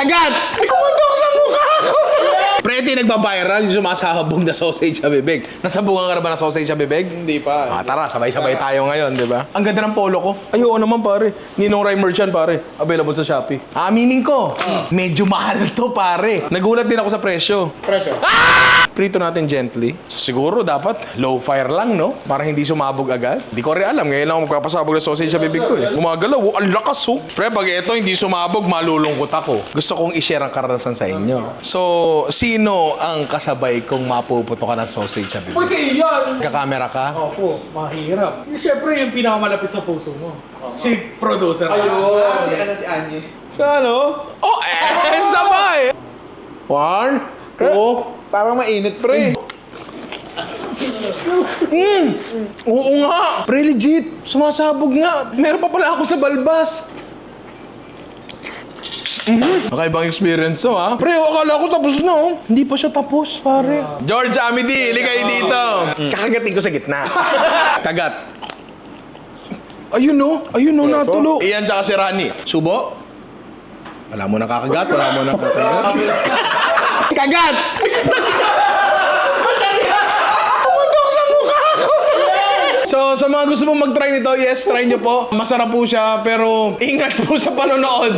Agad! Pumutok sa mukha ko! Pre, di nagbabiral yung sumasabog na sausage sa bibig. Nasabungan ka na ba ng sausage sa bibig? Hindi pa. Tara, sabay-sabay tayo ngayon, di ba? Ang ganda ng polo ko. Ay, oo naman, pare. Ninong Rhyme merchant, pare. Available sa Shopee. Aminin ko, medyo mahal to, pare. Nagulat din ako sa presyo. Presyo. Prito natin gently. So, siguro dapat low fire lang, no? Para hindi sumabog agad. Hindi ko rin alam. Ngayon lang ako magpapasabog ng sausage sa bibig ko, eh. Gumagalaw. Oh, ang lakas, oh. Pre, pag ito hindi sumabog, malulungkot ako. Gusto kong i-share ang karanasan sa inyo. So, sino ang kasabay kong mapuputo ka ng sausage sa bibig? Kasi yan. Kakamera ka? Opo, mahirap. Siyempre yung pinakamalapit sa puso mo. Si producer. Si Anye. Sa ano? Oh, sabay! 1, 2, Parang mainit, pre. Oo nga! Pre, legit! Sumasabog nga! Meron pa pala ako sa balbas! Nakaibang experience to, ha? Pre, akala ko tapos na, oh. Hindi pa siya tapos, pare. George Amity, hili kayo dito. Kakagatin ko sa gitna. Kagat. Ayun, no? Ayun, no? Natulo. Iyan, tsaka si Rani. Subo? Wala mo nakakagat, wala mo nakakagat. Kagat! Pumutok sa mukha ko! So, sa mga gusto mong mag-try nito, yes, try nyo po. Masarap po siya, pero ingat po sa panonood.